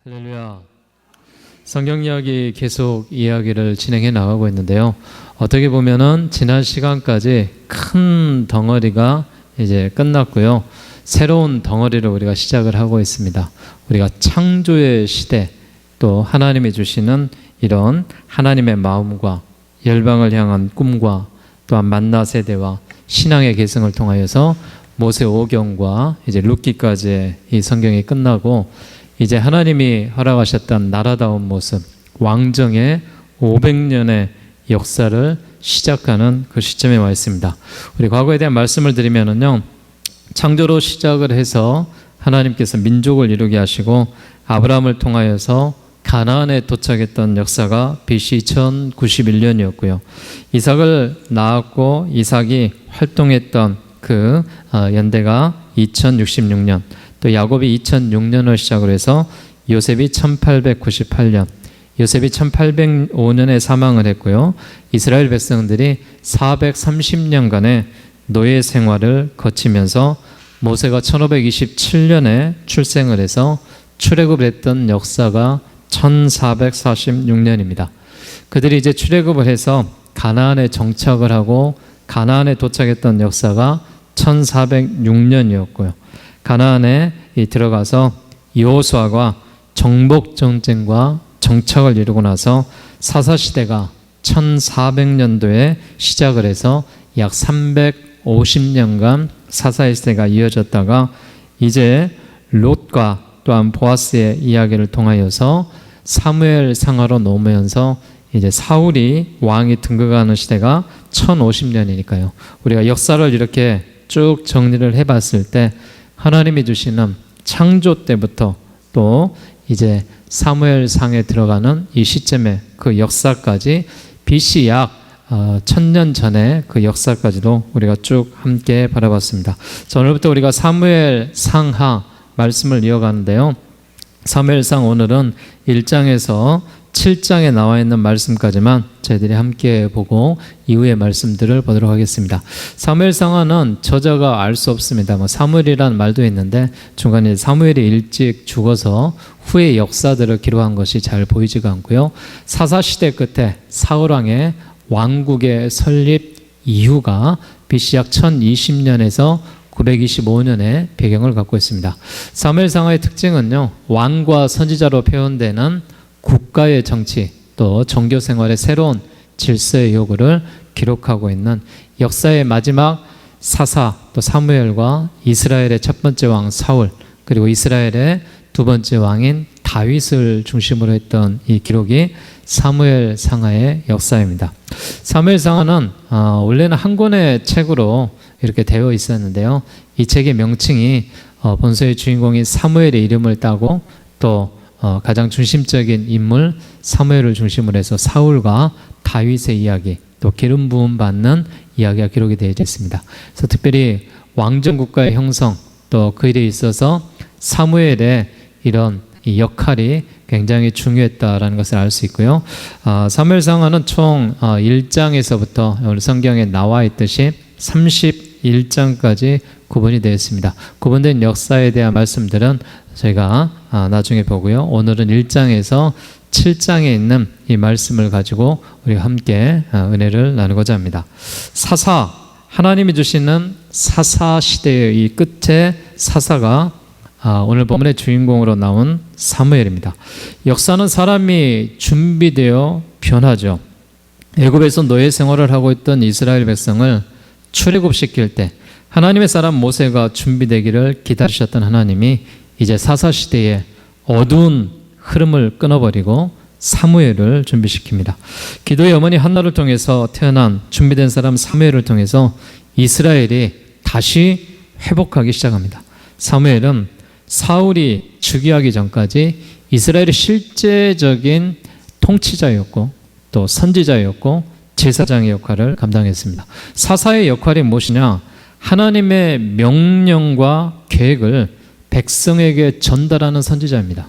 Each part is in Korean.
할렐루야. 성경 이야기 계속 이야기를 진행해 나가고 있는데요. 어떻게 보면은 지난 시간까지 큰 덩어리가 이제 끝났고요. 새로운 덩어리를 우리가 시작을 하고 있습니다. 우리가 창조의 시대, 또 하나님이 주시는 이런 하나님의 마음과 열방을 향한 꿈과 또한 만나 세대와 신앙의 계승을 통하여서 모세오경과 이제 룻기까지의 이 성경이 끝나고 이제 하나님이 허락하셨던 나라다운 모습, 왕정의 500년의 역사를 시작하는 그 시점에 와 있습니다. 우리 과거에 대한 말씀을 드리면은요, 창조로 시작을 해서 하나님께서 민족을 이루게 하시고 아브라함을 통하여서 가나안에 도착했던 역사가 BC 1091년이었고요. 이삭을 낳았고 이삭이 활동했던 그 연대가 2066년, 또 야곱이 2006년을 시작으로 해서 요셉이 1898년, 요셉이 1805년에 사망을 했고요. 이스라엘 백성들이 430년간의 노예 생활을 거치면서 모세가 1527년에 출생을 해서 출애굽을 했던 역사가 1446년입니다. 그들이 이제 출애굽을 해서 가나안에 정착을 하고 가나안에 도착했던 역사가 1406년이었고요. 가나안에 들어가서 여호수아가 정복 전쟁과 정착을 이루고 나서 사사시대가 1400년도에 시작을 해서 약 350년간 사사의 시대가 이어졌다가 이제 롯과 또한 보아스의 이야기를 통하여서 사무엘 상하로 넘으면서 이제 사울이 왕이 등극하는 시대가 1050년이니까요. 우리가 역사를 이렇게 쭉 정리를 해봤을 때 하나님이 주시는 창조 때부터 또 이제 사무엘 상에 들어가는 이 시점에 그 역사까지 BC 약 1000년 전에 그 역사까지도 우리가 쭉 함께 바라봤습니다. 자, 오늘부터 우리가 사무엘 상하 말씀을 이어가는데요. 사무엘상 오늘은 1장에서 7장에 나와 있는 말씀까지만 저희들이 함께 보고 이후의 말씀들을 보도록 하겠습니다. 사무엘상하는 저자가 알 수 없습니다. 사무엘이라는 말도 있는데 중간에 사무엘이 일찍 죽어서 후의 역사들을 기록한 것이 잘 보이지가 않고요. 사사시대 끝에 사울왕의 왕국의 설립 이후가 BC 약 1020년에서 925년의 배경을 갖고 있습니다. 사무엘상하의 특징은요, 왕과 선지자로 표현되는 국가의 정치, 또 종교 생활의 새로운 질서의 요구를 기록하고 있는 역사의 마지막 사사, 또 사무엘과 이스라엘의 첫 번째 왕 사울, 그리고 이스라엘의 두 번째 왕인 다윗을 중심으로 했던 이 기록이 사무엘 상하의 역사입니다. 사무엘 상하는 원래는 한 권의 책으로 이렇게 되어 있었는데요. 이 책의 명칭이 본서의 주인공인 사무엘의 이름을 따고 또 가장 중심적인 인물 사무엘을 중심으로 해서 사울과 다윗의 이야기, 또 기름 부음 받는 이야기가 기록이 되어 있습니다. 그래서 특별히 왕정 국가의 형성, 또 그 일에 있어서 사무엘의 이런 이 역할이 굉장히 중요했다라는 것을 알 수 있고요. 사무엘상하는 총 1장에서부터 오늘 성경에 나와 있듯이 31장까지 구분이 되어 있습니다. 구분된 역사에 대한 말씀들은 저희가 나중에 보고요. 오늘은 1장에서 7장에 있는 이 말씀을 가지고 우리가 함께 은혜를 나누고자 합니다. 사사, 하나님이 주시는 사사 시대의 이 끝에 사사가 오늘 본문의 주인공으로 나온 사무엘입니다. 역사는 사람이 준비되어 변하죠. 애굽에서 노예 생활을 하고 있던 이스라엘 백성을 출애굽시킬 때 하나님의 사람 모세가 준비되기를 기다리셨던 하나님이 이제 사사시대의 어두운 흐름을 끊어버리고 사무엘을 준비시킵니다. 기도의 어머니 한나를 통해서 태어난 준비된 사람 사무엘을 통해서 이스라엘이 다시 회복하기 시작합니다. 사무엘은 사울이 즉위하기 전까지 이스라엘의 실제적인 통치자였고 또 선지자였고 제사장의 역할을 감당했습니다. 사사의 역할이 무엇이냐? 하나님의 명령과 계획을 백성에게 전달하는 선지자입니다.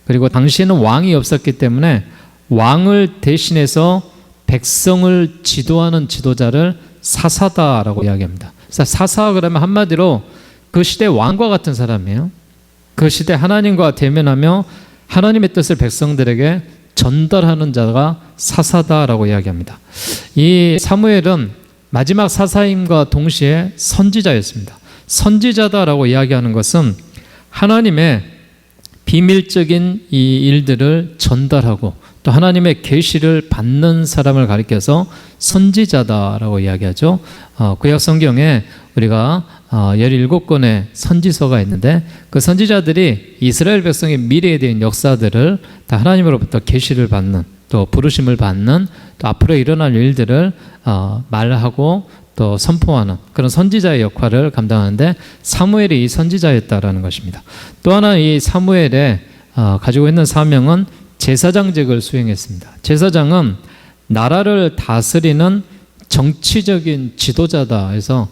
그리고 당시에는 왕이 없었기 때문에 왕을 대신해서 백성을 지도하는 지도자를 사사다라고 이야기합니다. 사사 그러면 한마디로 그 시대 왕과 같은 사람이에요. 그 시대 하나님과 대면하며 하나님의 뜻을 백성들에게 전달하는 자가 사사다라고 이야기합니다. 이 사무엘은 마지막 사사임과 동시에 선지자였습니다. 선지자다라고 이야기하는 것은 하나님의 비밀적인 이 일들을 전달하고 또 하나님의 계시를 받는 사람을 가리켜서 선지자다라고 이야기하죠. 구약 성경에 우리가 17권의 선지서가 있는데 그 선지자들이 이스라엘 백성의 미래에 대한 역사들을 다 하나님으로부터 계시를 받는 또 부르심을 받는 또 앞으로 일어날 일들을 말하고 또 선포하는 그런 선지자의 역할을 감당하는데 사무엘이 이 선지자였다라는 것입니다. 또 하나 이 사무엘의 가지고 있는 사명은 제사장직을 수행했습니다. 제사장은 나라를 다스리는 정치적인 지도자다 해서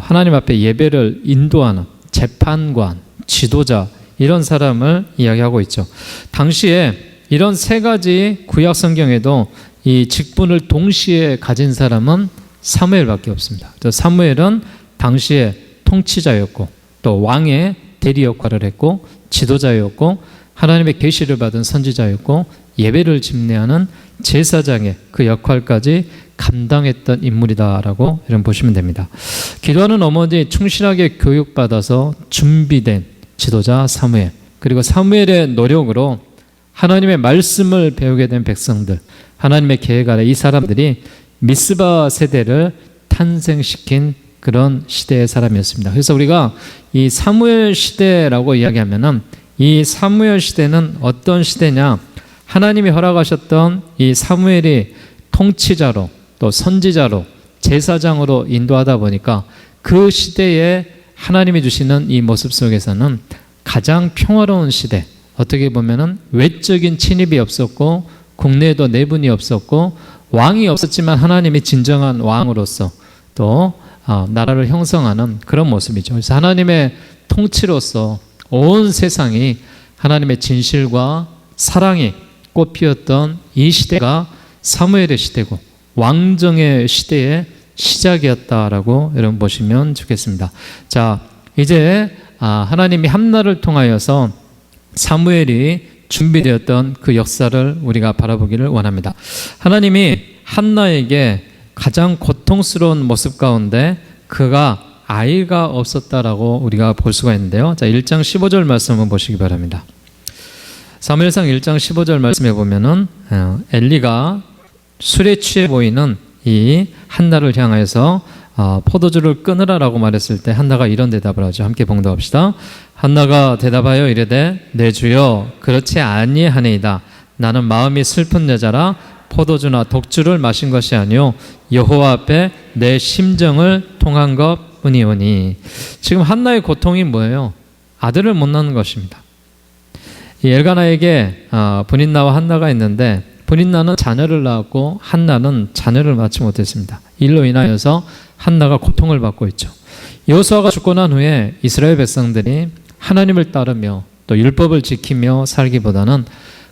하나님 앞에 예배를 인도하는 재판관, 지도자 이런 사람을 이야기하고 있죠. 당시에 이런 세 가지 구약 성경에도 이 직분을 동시에 가진 사람은 사무엘밖에 없습니다. 또 사무엘은 당시에 통치자였고 또 왕의 대리 역할을 했고 지도자였고 하나님의 계시를 받은 선지자였고 예배를 집례하는 제사장의 그 역할까지 감당했던 인물이다라고 이런 보시면 됩니다. 기도하는 어머니 충실하게 교육받아서 준비된 지도자 사무엘, 그리고 사무엘의 노력으로 하나님의 말씀을 배우게 된 백성들, 하나님의 계획 아래 이 사람들이 미스바 세대를 탄생시킨 그런 시대의 사람이었습니다. 그래서 우리가 이 사무엘 시대라고 이야기하면은 이 사무엘 시대는 어떤 시대냐? 하나님이 허락하셨던 이 사무엘이 통치자로 또 선지자로 제사장으로 인도하다 보니까 그 시대에 하나님이 주시는 이 모습 속에서는 가장 평화로운 시대, 어떻게 보면은 외적인 침입이 없었고 국내에도 내분이 없었고 왕이 없었지만 하나님이 진정한 왕으로서 또 나라를 형성하는 그런 모습이죠. 그래서 하나님의 통치로서 온 세상이 하나님의 진실과 사랑이 꽃피었던 이 시대가 사무엘의 시대고 왕정의 시대의 시작이었다라고 여러분 보시면 좋겠습니다. 자, 이제 하나님이 한나를 통하여서 사무엘이 준비되었던 그 역사를 우리가 바라보기를 원합니다. 하나님이 한나에게 가장 고통스러운 모습 가운데 그가 아이가 없었다라고 우리가 볼 수가 있는데요. 자, 1장 15절 말씀 한번 보시기 바랍니다. 사무엘상 1장 15절 말씀해 보면은 엘리가 술에 취해 보이는 이 한나를 향해서 포도주를 끊으라라고 말했을 때 한나가 이런 대답을 하죠. 함께 봉독합시다. 한나가 대답하여 이르되 내 주여 그렇지 아니하니이다. 나는 마음이 슬픈 여자라 포도주나 독주를 마신 것이 아니요 여호와 앞에 내 심정을 통한 것뿐이오니. 지금 한나의 고통이 뭐예요? 아들을 못 낳는 것입니다. 이 엘가나에게 분인나와 한나가 있는데 분인나는 자녀를 낳았고 한나는 자녀를 낳지 못했습니다. 일로 인하여서 한나가 고통을 받고 있죠. 여호수아가 죽고 난 후에 이스라엘 백성들이 하나님을 따르며 또 율법을 지키며 살기보다는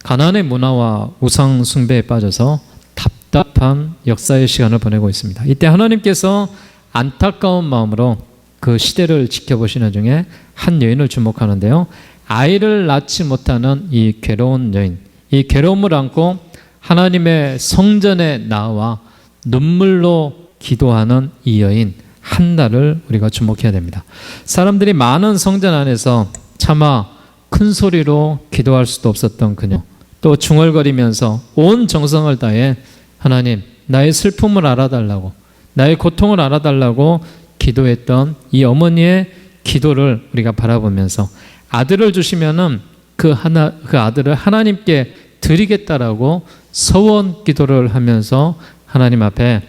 가나안의 문화와 우상 숭배에 빠져서 답답한 역사의 시간을 보내고 있습니다. 이때 하나님께서 안타까운 마음으로 그 시대를 지켜보시는 중에 한 여인을 주목하는데요. 아이를 낳지 못하는 이 괴로운 여인, 이 괴로움을 안고 하나님의 성전에 나와 눈물로 기도하는 이 여인 한나를 우리가 주목해야 됩니다. 사람들이 많은 성전 안에서 차마 큰 소리로 기도할 수도 없었던 그녀, 또 중얼거리면서 온 정성을 다해 하나님 나의 슬픔을 알아달라고, 나의 고통을 알아달라고 기도했던 이 어머니의 기도를 우리가 바라보면서 아들을 주시면은 그 아들을 하나님께 드리겠다라고 서원 기도를 하면서 하나님 앞에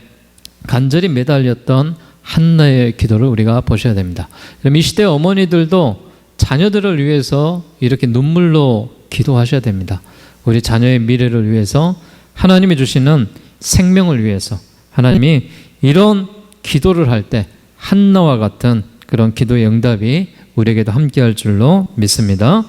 간절히 매달렸던 한나의 기도를 우리가 보셔야 됩니다. 그럼 이 시대 어머니들도 자녀들을 위해서 이렇게 눈물로 기도하셔야 됩니다. 우리 자녀의 미래를 위해서, 하나님이 주시는 생명을 위해서 하나님이 이런 기도를 할 때 한나와 같은 그런 기도의 응답이 우리에게도 함께할 줄로 믿습니다.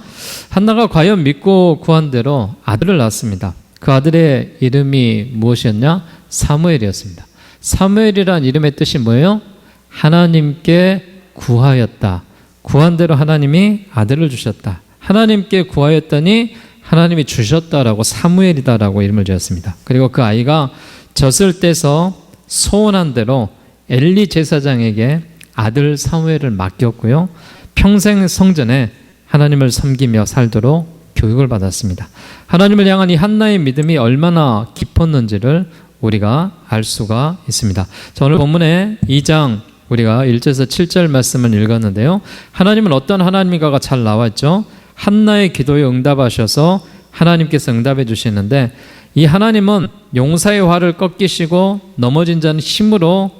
한나가 과연 믿고 구한 대로 아들을 낳았습니다. 그 아들의 이름이 무엇이었냐? 사무엘이었습니다. 사무엘이란 이름의 뜻이 뭐예요? 하나님께 구하였다. 구한 대로 하나님이 아들을 주셨다. 하나님께 구하였더니 하나님이 주셨다라고 사무엘이다라고 이름을 지었습니다. 그리고 그 아이가 젖을 떼서 소원한 대로 엘리 제사장에게 아들 사무엘을 맡겼고요. 평생 성전에 하나님을 섬기며 살도록 교육을 받았습니다. 하나님을 향한 이 한나의 믿음이 얼마나 깊었는지를 우리가 알 수가 있습니다. 자, 오늘 본문에 2장 우리가 1절에서 7절 말씀을 읽었는데요. 하나님은 어떤 하나님인가가 잘 나왔죠. 한나의 기도에 응답하셔서 하나님께서 응답해 주시는데, 이 하나님은 용사의 활을 꺾이시고 넘어진 자는 힘으로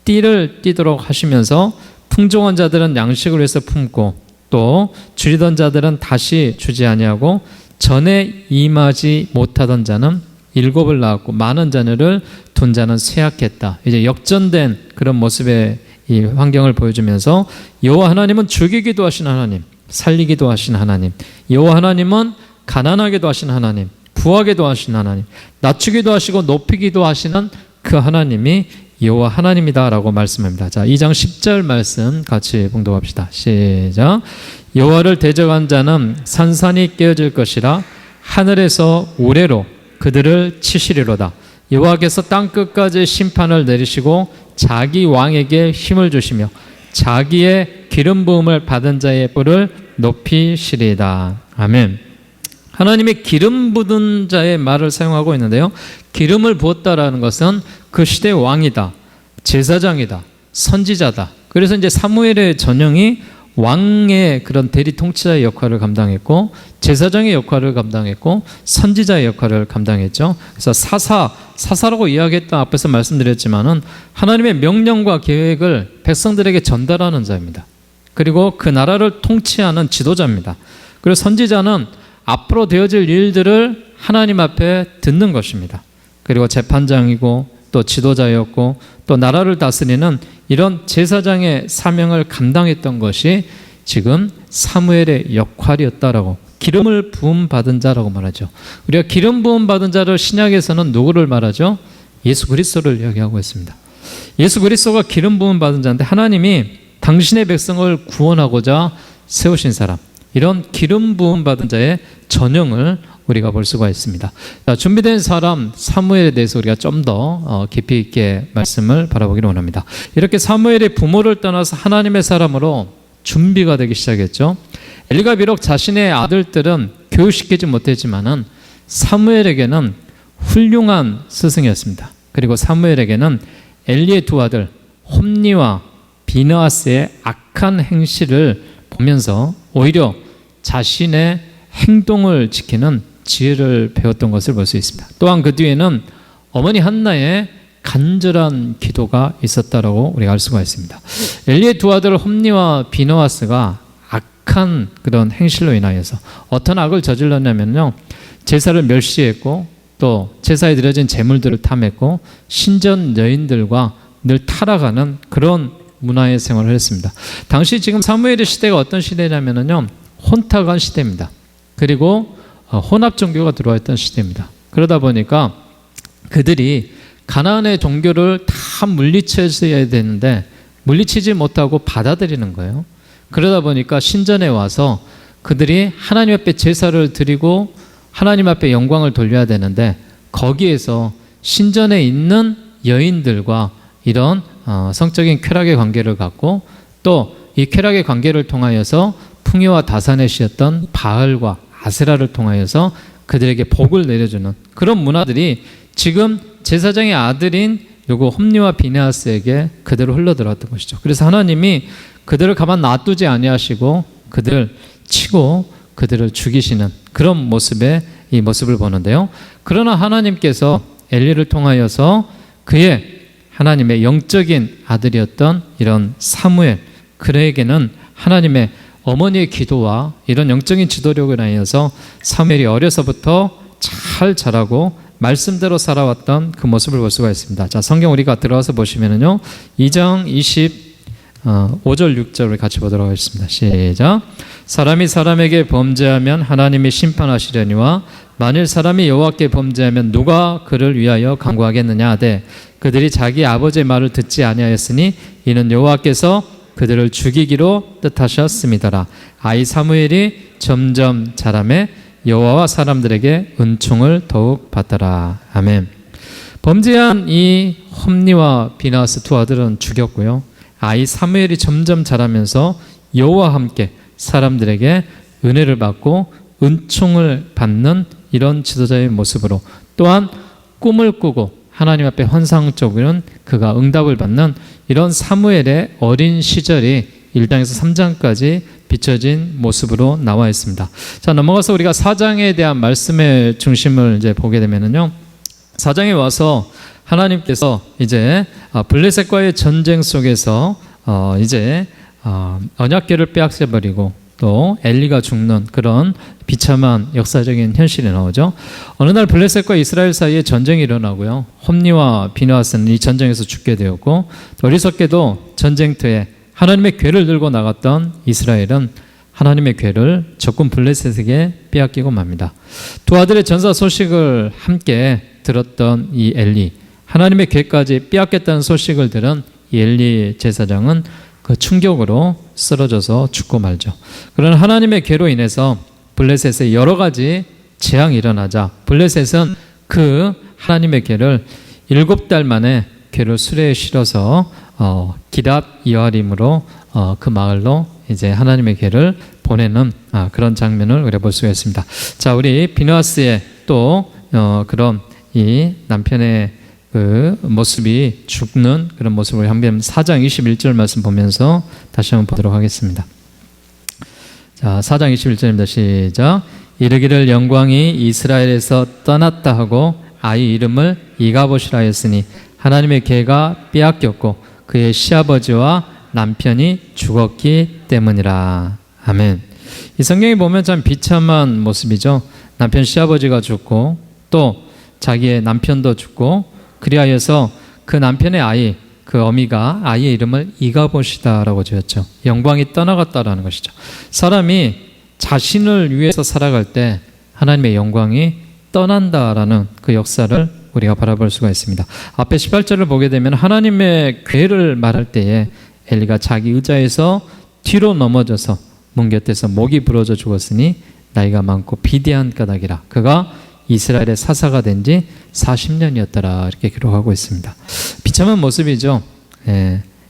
띠를 띠도록 하시면서 풍족한 자들은 양식을 위해서 품고 또 줄이던 자들은 다시 주지 아니하고 전에 임하지 못하던 자는 7을 낳았고 많은 자녀를 둔 자는 쇠약했다. 이제 역전된 그런 모습의 이 환경을 보여주면서 여호와 하나님은 죽이기도 하신 하나님, 살리기도 하신 하나님, 여호와 하나님은 가난하게도 하신 하나님, 부하게도 하신 하나님, 낮추기도 하시고 높이기도 하시는 그 하나님이 여호와 하나님이다라고 말씀합니다. 자, 2장 10절 말씀 같이 봉독합시다. 시작. 여호와를 대적한 자는 산산이 깨어질 것이라 하늘에서 우레로 그들을 치시리로다. 여호와께서 땅 끝까지 심판을 내리시고 자기 왕에게 힘을 주시며 자기의 기름 부음을 받은 자의 뿔을 높이시리이다. 아멘. 하나님이 기름 부은 자의 말을 사용하고 있는데요. 기름을 부었다라는 것은 그 시대의 왕이다, 제사장이다, 선지자다. 그래서 이제 사무엘의 전형이 왕의 그런 대리 통치자의 역할을 감당했고, 제사장의 역할을 감당했고, 선지자의 역할을 감당했죠. 그래서 사사라고 이야기했던 앞에서 말씀드렸지만은 하나님의 명령과 계획을 백성들에게 전달하는 자입니다. 그리고 그 나라를 통치하는 지도자입니다. 그리고 선지자는 앞으로 되어질 일들을 하나님 앞에 듣는 것입니다. 그리고 재판장이고 또 지도자였고 또 나라를 다스리는 이런 제사장의 사명을 감당했던 것이 지금 사무엘의 역할이었다라고, 기름을 부음 받은 자라고 말하죠. 우리가 기름 부음 받은 자를 신약에서는 누구를 말하죠? 예수 그리스도를 이야기하고 있습니다. 예수 그리스도가 기름 부음 받은 자인데 하나님이 당신의 백성을 구원하고자 세우신 사람, 이런 기름 부음 받은 자의 전형을 우리가 볼 수가 있습니다. 자, 준비된 사람 사무엘에 대해서 우리가 좀 더 깊이 있게 말씀을 바라보기를 원합니다. 이렇게 사무엘이 부모를 떠나서 하나님의 사람으로 준비가 되기 시작했죠. 엘리가 비록 자신의 아들들은 교육시키지 못했지만은 사무엘에게는 훌륭한 스승이었습니다. 그리고 사무엘에게는 엘리의 두 아들 홈니와 비느하스의 악한 행실을 보면서 오히려 자신의 행동을 지키는 지혜를 배웠던 것을 볼 수 있습니다. 또한 그 뒤에는 어머니 한나의 간절한 기도가 있었다라고 우리가 알 수가 있습니다. 엘리의 두 아들 홈니와 비느하스가 악한 그런 행실로 인하여서 어떤 악을 저질렀냐면요, 제사를 멸시했고 또 제사에 드려진 제물들을 탐했고 신전 여인들과 늘 타락하는 그런 문화의 생활을 했습니다. 당시 지금 사무엘의 시대가 어떤 시대냐면요, 혼탁한 시대입니다. 그리고 혼합 종교가 들어와 있던 시대입니다. 그러다 보니까 그들이 가나안의 종교를 다 물리쳐야 되는데 물리치지 못하고 받아들이는 거예요. 그러다 보니까 신전에 와서 그들이 하나님 앞에 제사를 드리고 하나님 앞에 영광을 돌려야 되는데 거기에서 신전에 있는 여인들과 이런 성적인 쾌락의 관계를 갖고 또 이 쾌락의 관계를 통하여서 풍요와 다산에 쉬었던 바알과 아세라를 통하여서 그들에게 복을 내려주는 그런 문화들이 지금 제사장의 아들인 요거 홈니와 비느하스에게 그대로 흘러들어왔던 것이죠. 그래서 하나님이 그들을 가만 놔두지 아니하시고 그들을 치고 그들을 죽이시는 그런 모습의 이 모습을 보는데요. 그러나 하나님께서 엘리를 통하여서 그의 하나님의 영적인 아들이었던 이런 사무엘, 그에게는 하나님의 어머니의 기도와 이런 영적인 지도력을 인하여서 사무엘이 어려서부터 잘 자라고 말씀대로 살아왔던 그 모습을 볼 수가 있습니다. 자, 성경 우리가 들어와서 보시면은요, 2장 25절 6절을 같이 보도록 하겠습니다. 시작. 사람이 사람에게 범죄하면 하나님이 심판하시려니와 만일 사람이 여호와께 범죄하면 누가 그를 위하여 간구하겠느냐 하되 그들이 자기 아버지의 말을 듣지 아니하였으니 이는 여호와께서 그들을 죽이기로 뜻하셨음이더라. 아이 사무엘이 점점 자라매 여호와와 사람들에게 은총을 더욱 받더라. 아멘. 범죄한 이 홈니와 비나스 두 아들은 죽였고요. 아이 사무엘이 점점 자라면서 여호와와 함께 사람들에게 은혜를 받고 은총을 받는 이런 지도자의 모습으로, 또한 꿈을 꾸고 하나님 앞에 환상적으로는 그가 응답을 받는 이런 사무엘의 어린 시절이 1장에서 3장까지 비춰진 모습으로 나와 있습니다. 자, 넘어가서 우리가 4장에 대한 말씀의 중심을 이제 보게 되면은요, 4장에 와서 하나님께서 이제 블레셋과의 전쟁 속에서 이제 언약궤를 빼앗겨버리고 또 엘리가 죽는 그런 비참한 역사적인 현실이 나오죠. 어느 날 블레셋과 이스라엘 사이에 전쟁이 일어나고요. 홈니와 비느하스는 이 전쟁에서 죽게 되었고, 또 어리석게도 전쟁터에 하나님의 궤를 들고 나갔던 이스라엘은 하나님의 궤를 적군 블레셋에게 빼앗기고 맙니다. 두 아들의 전사 소식을 함께 들었던 이 엘리, 하나님의 궤까지 빼앗겼다는 소식을 들은 이 엘리 제사장은 그 충격으로 쓰러져서 죽고 말죠. 그러나 하나님의 궤로 인해서 블레셋에 여러 가지 재앙이 일어나자 블레셋은 그 하나님의 궤를 7달 만에 궤를 수레에 실어서 기럇 여아림으로 그 마을로 이제 하나님의 궤를 보내는 그런 장면을 우리가 볼 수가 있습니다. 자, 우리 비느하스의 또 그런 이 남편의 그 모습이 죽는 그런 모습을 한번 4장 21절 말씀 보면서 다시 한번 보도록 하겠습니다. 자, 4장 21절입니다. 시작. 이르기를 영광이 이스라엘에서 떠났다 하고 아이 이름을 이가봇이라 했으니 하나님의 궤가 빼앗겼고 그의 시아버지와 남편이 죽었기 때문이라. 아멘. 이 성경에 보면 참 비참한 모습이죠. 남편 시아버지가 죽고 또 자기의 남편도 죽고, 그리하여서 그 남편의 아이, 그 어미가 아이의 이름을 이가봇이다라고 지었죠. 영광이 떠나갔다라는 것이죠. 사람이 자신을 위해서 살아갈 때 하나님의 영광이 떠난다라는 그 역사를 우리가 바라볼 수가 있습니다. 앞에 18절을 보게 되면 하나님의 궤를 말할 때에 엘리가 자기 의자에서 뒤로 넘어져서 문 곁에서 목이 부러져 죽었으니 나이가 많고 비대한 까닭이라. 그가 이스라엘의 사사가 된 지 40년이었더라. 이렇게 기록하고 있습니다. 비참한 모습이죠.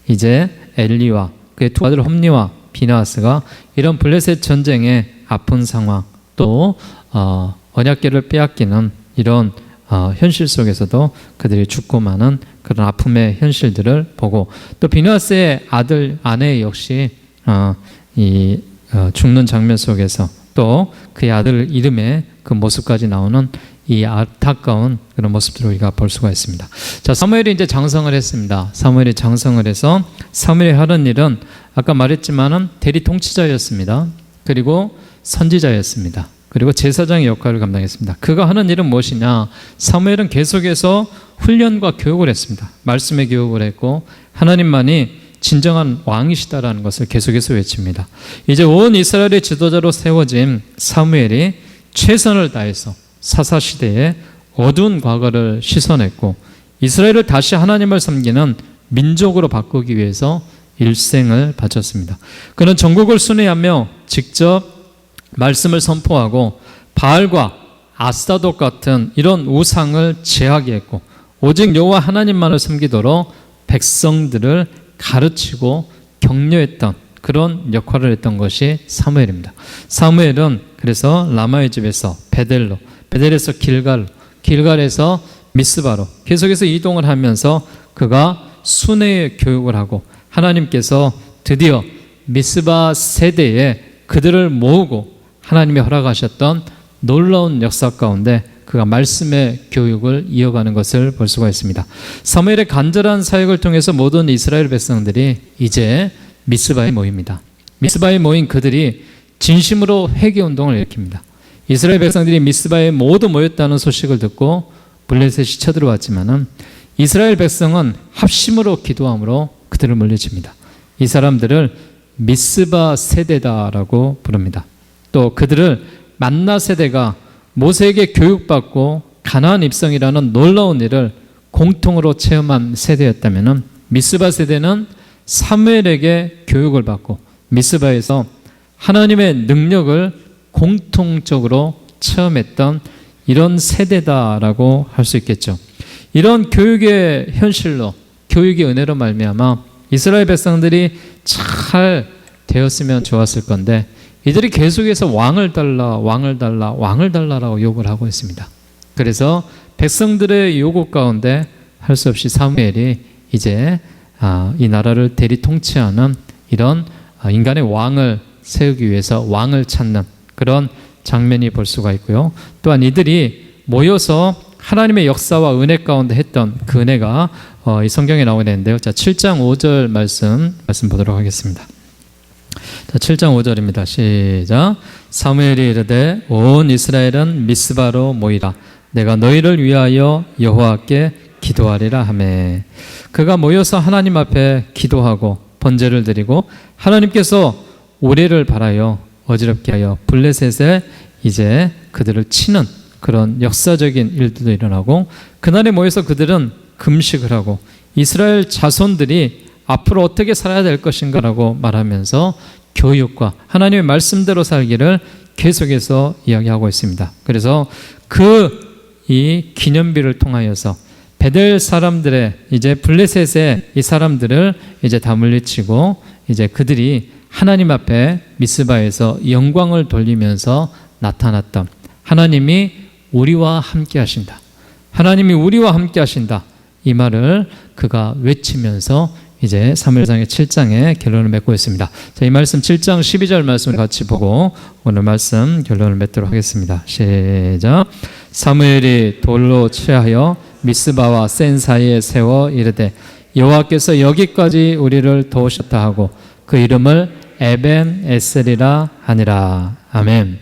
이제 엘리와 그의 두 아들 홈니와 비느하스가 이런 블레셋 전쟁의 아픈 상황, 또 언약궤를 빼앗기는 이런 현실 속에서도 그들이 죽고 마는 그런 아픔의 현실들을 보고, 또 비느하스의 아들 아내 역시 죽는 장면 속에서 또 그의 아들 이름에 그 모습까지 나오는 이 안타까운 그런 모습들을 우리가 볼 수가 있습니다. 자, 사무엘이 이제 장성을 했습니다. 사무엘이 장성을 해서 사무엘이 하는 일은 아까 말했지만은 대리 통치자였습니다. 그리고 선지자였습니다. 그리고 제사장의 역할을 감당했습니다. 그가 하는 일은 무엇이냐? 사무엘은 계속해서 훈련과 교육을 했습니다. 말씀의 교육을 했고 하나님만이 진정한 왕이시다라는 것을 계속해서 외칩니다. 이제 온 이스라엘의 지도자로 세워진 사무엘이 최선을 다해서 사사시대의 어두운 과거를 씻어냈고 이스라엘을 다시 하나님을 섬기는 민족으로 바꾸기 위해서 일생을 바쳤습니다. 그는 전국을 순회하며 직접 말씀을 선포하고 바알과 아스타돗 같은 이런 우상을 제하게 했고 오직 여호와 하나님만을 섬기도록 백성들을 가르치고 격려했던 그런 역할을 했던 것이 사무엘입니다. 사무엘은 그래서 라마의 집에서 베델로, 베델에서 길갈에서 미스바로 계속해서 이동을 하면서 그가 순회의 교육을 하고 하나님께서 드디어 미스바 세대에 그들을 모으고 하나님이 허락하셨던 놀라운 역사 가운데 그가 말씀의 교육을 이어가는 것을 볼 수가 있습니다. 사무엘의 간절한 사역을 통해서 모든 이스라엘 백성들이 이제 미스바에 모입니다. 미스바에 모인 그들이 진심으로 회개운동을 일으킵니다. 이스라엘 백성들이 미스바에 모두 모였다는 소식을 듣고 블레셋이 쳐들어왔지만은 이스라엘 백성은 합심으로 기도함으로 그들을 물리칩니다. 이 사람들을 미스바 세대다라고 부릅니다. 또 그들을 만나 세대가 모세에게 교육받고 가나안 입성이라는 놀라운 일을 공통으로 체험한 세대였다면 미스바 세대는 사무엘에게 교육을 받고 미스바에서 하나님의 능력을 공통적으로 체험했던 이런 세대다라고 할 수 있겠죠. 이런 교육의 현실로, 교육의 은혜로 말미암아 이스라엘 백성들이 잘 되었으면 좋았을 건데 이들이 계속해서 왕을 달라라고 요구를 하고 있습니다. 그래서 백성들의 요구 가운데 할 수 없이 사무엘이 이제 이 나라를 대리 통치하는 이런 인간의 왕을 세우기 위해서 왕을 찾는 그런 장면이 볼 수가 있고요. 또한 이들이 모여서 하나님의 역사와 은혜 가운데 했던 그 은혜가 이 성경에 나오게 되는데요. 자, 7장 5절 말씀 보도록 하겠습니다. 자, 7장 5절입니다. 시작. 사무엘이 이르되 온 이스라엘은 미스바로 모이라. 내가 너희를 위하여 여호와께 기도하리라 하매. 그가 모여서 하나님 앞에 기도하고 번제를 드리고 하나님께서 우리를 바라여 어지럽게 하여 블레셋에 이제 그들을 치는 그런 역사적인 일들도 일어나고 그날에 모여서 그들은 금식을 하고 이스라엘 자손들이 앞으로 어떻게 살아야 될 것인가라고 말하면서 교육과 하나님의 말씀대로 살기를 계속해서 이야기하고 있습니다. 그래서 이 기념비를 통하여서 베델 사람들의 이제 블레셋의 이 사람들을 이제 다 물리치고 이제 그들이 하나님 앞에 미스바에서 영광을 돌리면서 나타났던 하나님이 우리와 함께 하신다. 하나님이 우리와 함께 하신다. 이 말을 그가 외치면서 이제 사무엘상의 7장에 결론을 맺고 있습니다. 자, 이 말씀 7장 12절 말씀을 같이 보고 오늘 말씀 결론을 맺도록 하겠습니다. 시작. 사무엘이 돌로 취하여 미스바와 센 사이에 세워 이르되 여호와께서 여기까지 우리를 도우셨다 하고 그 이름을 에벤에셀이라 하니라. 아멘.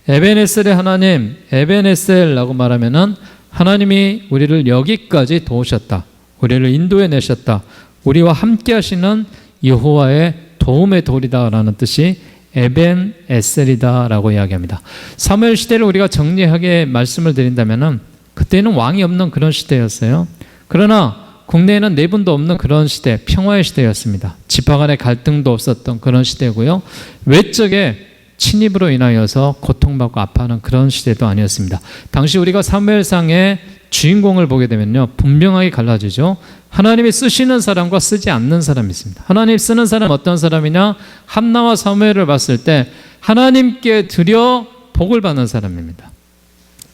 에벤에셀의 하나님, 에벤에셀이라고 말하면은 하나님이 우리를 여기까지 도우셨다. 우리를 인도해 내셨다. 우리와 함께 하시는 여호와의 도움의 돌이다라는 뜻이 에벤에셀이다라고 이야기합니다. 사무엘 시대를 우리가 정리하게 말씀을 드린다면은 그때는 왕이 없는 그런 시대였어요. 그러나 국내에는 내분도 없는 그런 시대, 평화의 시대였습니다. 지파 간의 갈등도 없었던 그런 시대고요. 외적에 침입으로 인하여서 고통받고 아파하는 그런 시대도 아니었습니다. 당시 우리가 사무엘상의 주인공을 보게 되면요, 분명하게 갈라지죠. 하나님이 쓰시는 사람과 쓰지 않는 사람이 있습니다. 하나님 쓰는 사람 어떤 사람이냐? 한나와 사무엘을 봤을 때 하나님께 드려 복을 받는 사람입니다.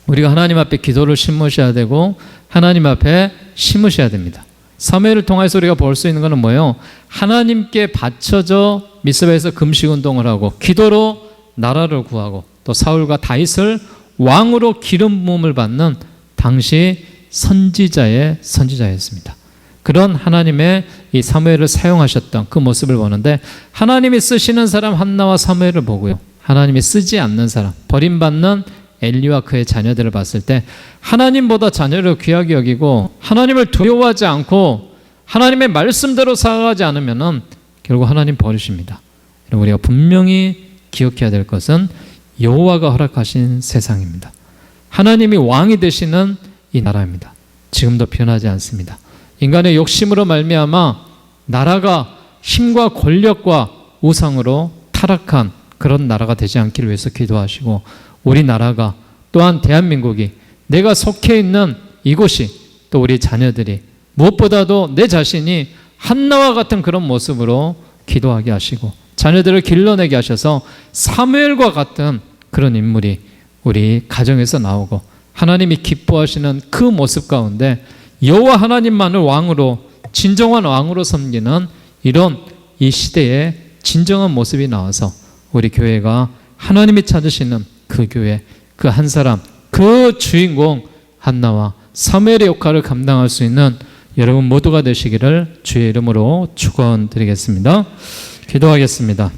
우리가 하나님 앞에 기도를 심으셔야 되고 하나님 앞에 심으셔야 됩니다. 사무엘을 통해서 우리가 볼 수 있는 것은 뭐예요? 하나님께 바쳐져 미스바에서 금식운동을 하고 기도로 나라를 구하고 또 사울과 다윗을 왕으로 기름 부음을 받는 당시 선지자였습니다. 그런 하나님의 이 사무엘을 사용하셨던 그 모습을 보는데 하나님이 쓰시는 사람 한나와 사무엘을 보고요, 하나님이 쓰지 않는 사람, 버림받는 엘리와 그의 자녀들을 봤을 때 하나님보다 자녀를 귀하게 여기고 하나님을 두려워하지 않고 하나님의 말씀대로 살아가지 않으면 결국 하나님 버리십니다. 우리가 분명히 기억해야 될 것은 여호와가 허락하신 세상입니다. 하나님이 왕이 되시는 이 나라입니다. 지금도 변하지 않습니다. 인간의 욕심으로 말미암아 나라가 힘과 권력과 우상으로 타락한 그런 나라가 되지 않기를 위해서 기도하시고 우리나라가 또한 대한민국이 내가 속해 있는 이곳이 또 우리 자녀들이 무엇보다도 내 자신이 한나와 같은 그런 모습으로 기도하게 하시고 자녀들을 길러내게 하셔서 사무엘과 같은 그런 인물이 우리 가정에서 나오고 하나님이 기뻐하시는 그 모습 가운데 여호와 하나님만을 왕으로 진정한 왕으로 섬기는 이런 이 시대의 진정한 모습이 나와서 우리 교회가 하나님이 찾으시는 그 교회, 그 한 사람, 그 주인공 한나와 사무엘의 역할을 감당할 수 있는 여러분 모두가 되시기를 주의 이름으로 축원드리겠습니다. 기도하겠습니다.